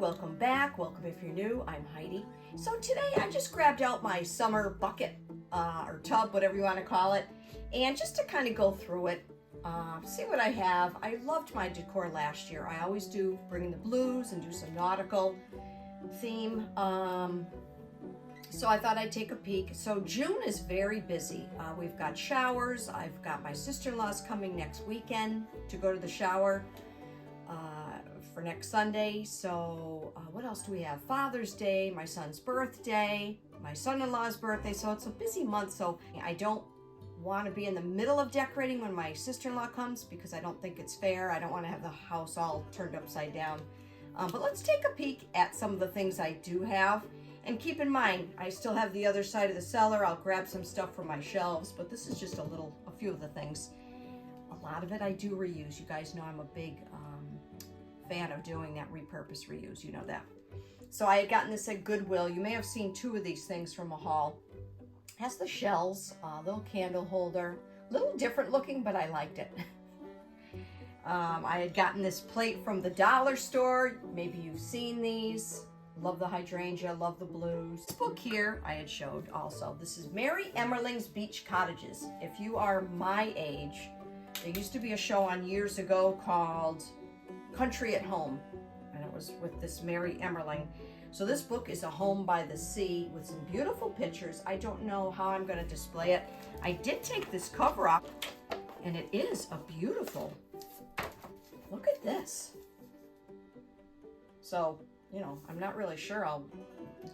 welcome back. Welcome if you're new. I'm Heidi. So today I just grabbed out my summer bucket or tub, whatever you want to call it, and just to kind of go through it, see what I have. I loved my decor last year. I always do bring in the blues and do some nautical theme. So I thought I'd take a peek. So June is very busy. We've got showers. I've got my sister-in-law's coming next weekend to go to the shower for next Sunday. So what else do we have? Father's Day, my son's birthday, my son-in-law's birthday. So it's a busy month. So I don't want to be in the middle of decorating when my sister-in-law comes because I don't think it's fair. I don't want to have the house all turned upside down. But let's take a peek at some of the things I do have. And keep in mind, I still have the other side of the cellar. I'll grab some stuff from my shelves, but this is just a few of the things. A lot of it I do reuse. You guys know I'm a big fan of doing that repurpose reuse. You know that. So I had gotten this at Goodwill. You may have seen two of these things from a haul. It has the shells, little candle holder, a little different looking, but I liked it. I had gotten this plate from the dollar store. Maybe you've seen these. Love the hydrangea, love the blues. This book here I had showed also. This is Mary Emmerling's Beach Cottages. If you are my age, there used to be a show on years ago called Country at Home, and it was with this Mary Emmerling. So this book is a home by the sea with some beautiful pictures. I don't know how I'm going to display it. I did take this cover off, and it is a beautiful, look at this. So, you know, I'm not really sure I'll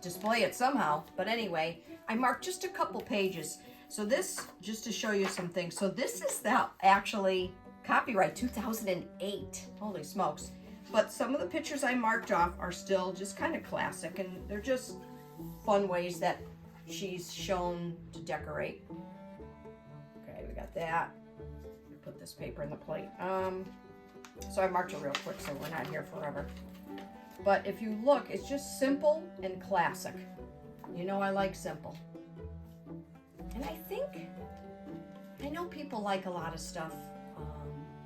display it somehow, but anyway, I marked just a couple pages. So this, just to show you some things. So this is actually copyright 2008. Holy smokes. But some of the pictures I marked off are still just kind of classic, and they're just fun ways that she's shown to decorate. Okay, we got that. Put this paper in the plate. So I marked it real quick so we're not here forever. But if you look, it's just simple and classic. You know I like simple. And I know people like a lot of stuff,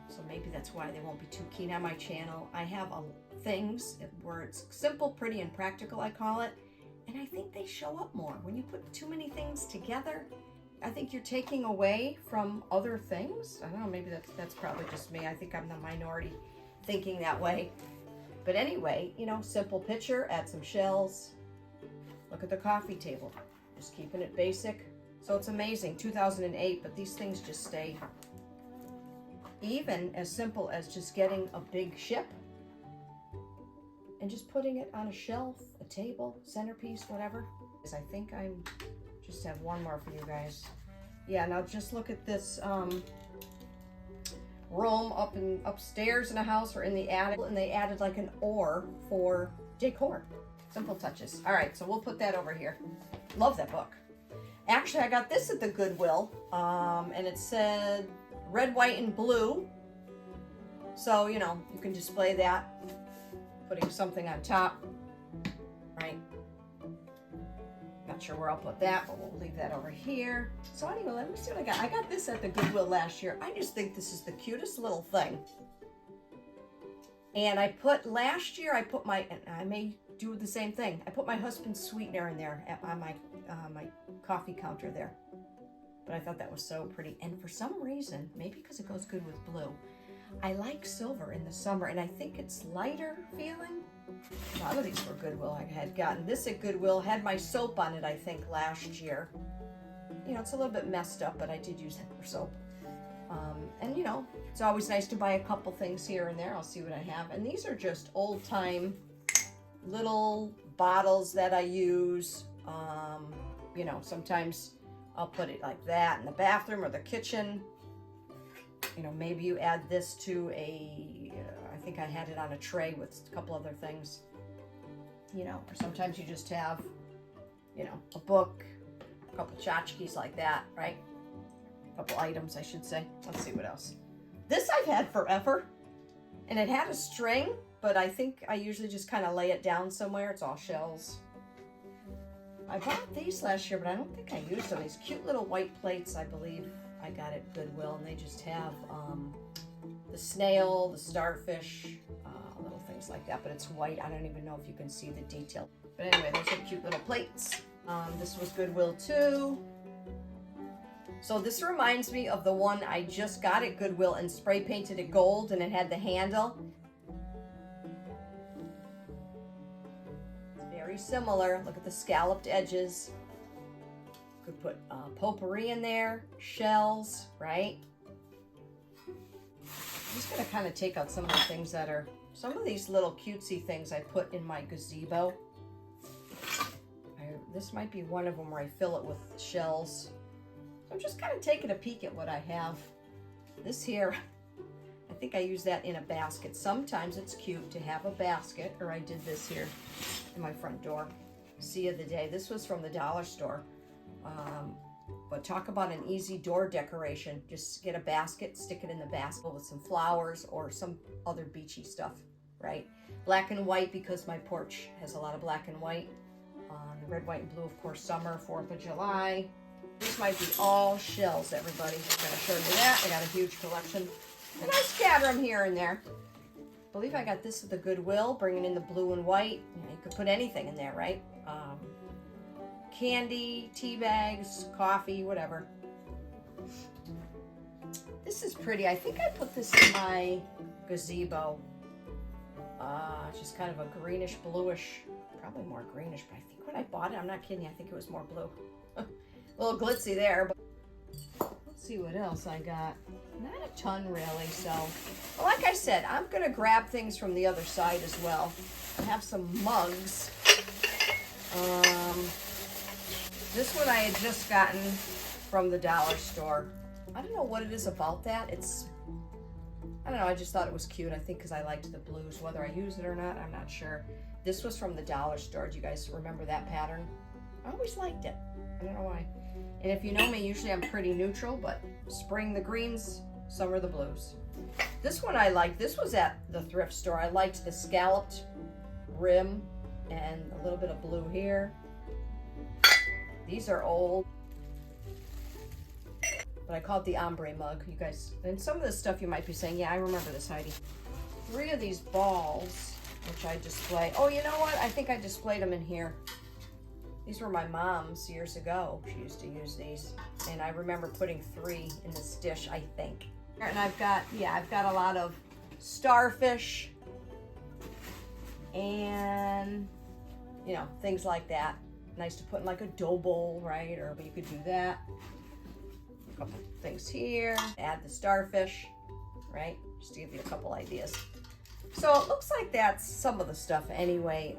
so maybe that's why they won't be too keen on my channel. I have things where it's simple, pretty, and practical, I call it, and I think they show up more. When you put too many things together, I think you're taking away from other things. I don't know, maybe that's probably just me. I think I'm the minority thinking that way. But anyway, you know, simple picture, add some shells. Look at the coffee table. Just keeping it basic. So it's amazing, 2008, but these things just stay. Even as simple as just getting a big ship and just putting it on a shelf, a table, centerpiece, whatever. I think I just have one more for you guys. Yeah, now just look at this room upstairs in a house or in the attic, and they added like an oar for decor. Simple touches. All right, so we'll put that over here. Love that book. Actually, I got this at the Goodwill, and it said red, white, and blue. So, you know, you can display that, putting something on top, right? Not sure where I'll put that, but we'll leave that over here. So anyway, let me see what I got. I got this at the Goodwill last year. I just think this is the cutest little thing. And last year I put my, and I may do the same thing. I put my husband's sweetener in there on my coffee counter there. But I thought that was so pretty. And for some reason, maybe because it goes good with blue, I like silver in the summer, and I think it's lighter feeling. A lot of these were Goodwill. I had gotten this at Goodwill, had my soap on it, I think, last year. You know, it's a little bit messed up, but I did use that for soap. And, you know, it's always nice to buy a couple things here and there. I'll see what I have. And these are just old-time little bottles that I use. You know, sometimes I'll put it like that in the bathroom or the kitchen. You know, maybe you add this to I think I had it on a tray with a couple other things. You know, or sometimes you just have, you know, a book, a couple tchotchkes like that, right? A couple items, I should say. Let's see what else. This I've had forever, and it had a string, but I think I usually just kind of lay it down somewhere. It's all shells. I bought these last year, but I don't think I used them. These cute little white plates, I believe I got at Goodwill, and they just have the snail, the starfish, little things things like that, but it's white. I don't even know if you can see the detail. But anyway, those are cute little plates. This was Goodwill too. So this reminds me of the one I just got at Goodwill and spray painted it gold, and it had the handle. It's very similar. Look at the scalloped edges. Could put potpourri in there, shells, right? I'm just gonna kind of take out some of the things that are, some of these little cutesy things I put in my gazebo. This might be one of them where I fill it with shells. So I'm just kind of taking a peek at what I have. This here, I think I use that in a basket. Sometimes it's cute to have a basket, or I did this here in my front door. See of the day. This was from the dollar store. But talk about an easy door decoration. Just get a basket, stick it in the basket with some flowers or some other beachy stuff, right? Black and white because my porch has a lot of black and white. The red, white, and blue, of course, summer, 4th of July. This might be all shells, everybody. I'm going to show you that. I got a huge collection. And I scatter them here and there. I believe I got this at the Goodwill, bringing in the blue and white. You could put anything in there, right? Candy, tea bags, coffee, whatever. This is pretty. I think I put this in my gazebo. Just kind of a greenish, bluish, probably more greenish, but I think when I bought it, I'm not kidding you, I think it was more blue. A little glitzy there, but let's see what else I got. Not a ton really, so. Well, like I said, I'm gonna grab things from the other side as well. I have some mugs. This one I had just gotten from the dollar store. I don't know what it is about that. I don't know, I just thought it was cute. I think because I liked the blues. Whether I use it or not, I'm not sure. This was from the dollar store. Do you guys remember that pattern? I always liked it. I don't know why. And if you know me, usually I'm pretty neutral, but spring the greens, summer the blues. This one I liked. This was at the thrift store. I liked the scalloped rim and a little bit of blue here. These are old, but I call it the ombre mug, you guys. And some of this stuff you might be saying, yeah, I remember this, Heidi. 3 of these balls, which I display. Oh, you know what? I think I displayed them in here. These were my mom's years ago. She used to use these. And I remember putting 3 in this dish, I think. And I've got a lot of starfish and, you know, things like that. Nice to put in like a dough bowl, right? Or you could do that. A couple things here. Add the starfish, right? Just to give you a couple ideas. So it looks like that's some of the stuff anyway.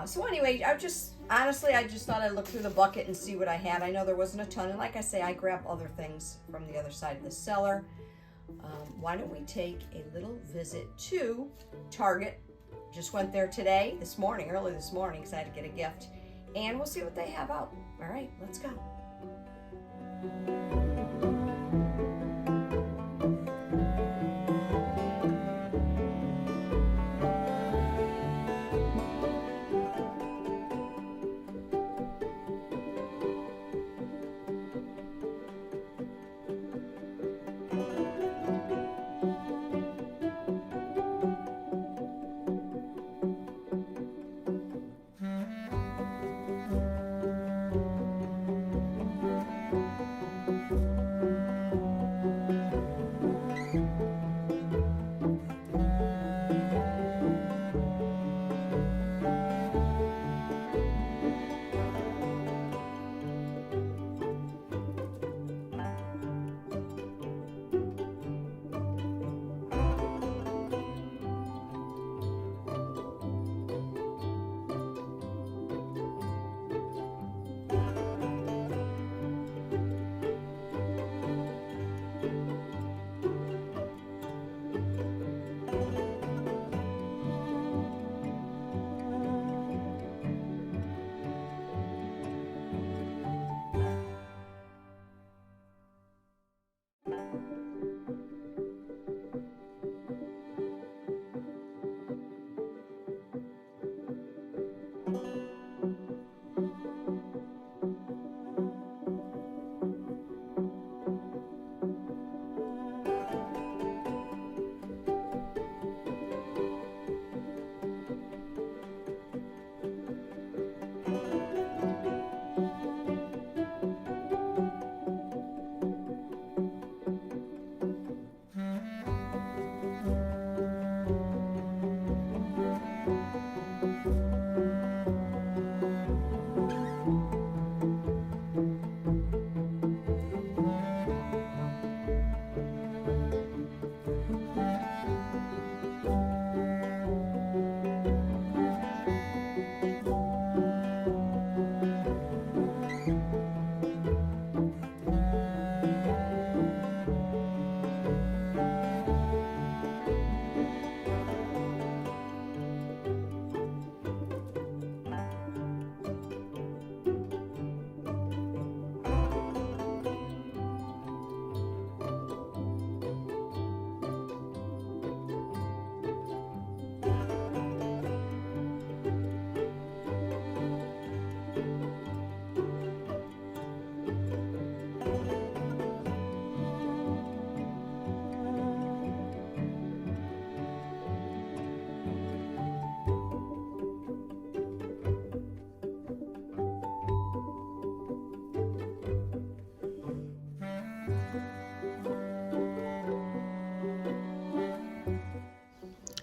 So anyway, I just thought I'd look through the bucket and see what I had. I know there wasn't a ton. And like I say, I grab other things from the other side of the cellar. Why don't we take a little visit to Target. Just went there today, early this morning, because I had to get a gift. And we'll see what they have out. All right, let's go.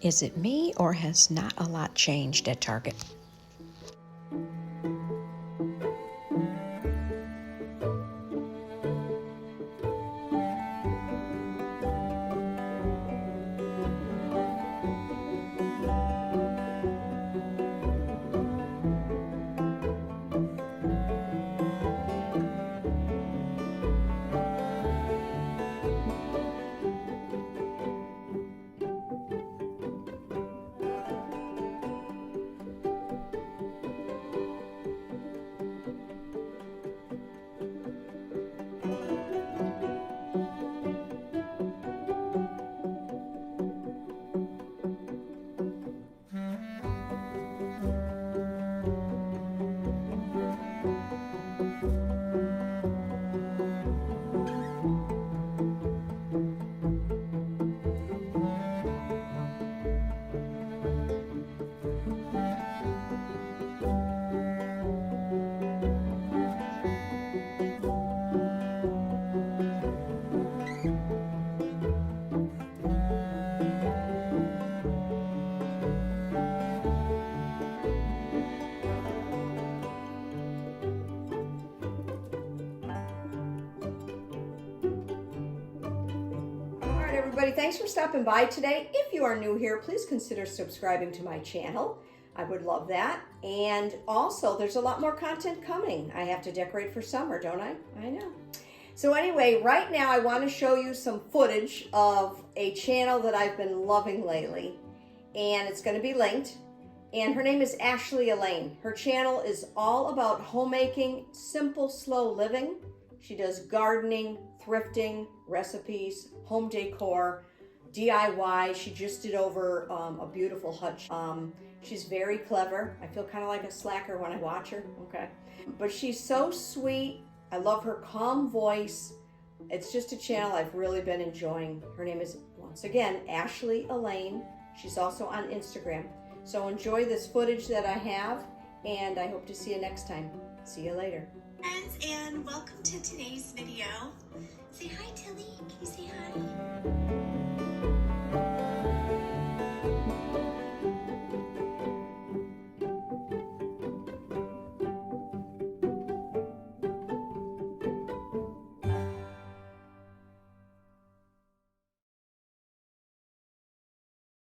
Is it me, or has not a lot changed at Target? Everybody, thanks for stopping by today. If you are new here, please consider subscribing to my channel. I would love that. And also, there's a lot more content coming. I have to decorate for summer, don't I? I know. So anyway, right now I want to show you some footage of a channel that I've been loving lately. And it's going to be linked. And her name is Ashley Elaine. Her channel is all about homemaking, simple, slow living. She does gardening, thrifting, recipes, home decor, DIY. She just did over a beautiful hutch. She's very clever. I feel kind of like a slacker when I watch her, okay? But she's so sweet. I love her calm voice. It's just a channel I've really been enjoying. Her name is, once again, Ashley Elaine. She's also on Instagram. So enjoy this footage that I have, and I hope to see you next time. See you later. Friends, and welcome to today's video. Say hi, Tilly. Can you say hi?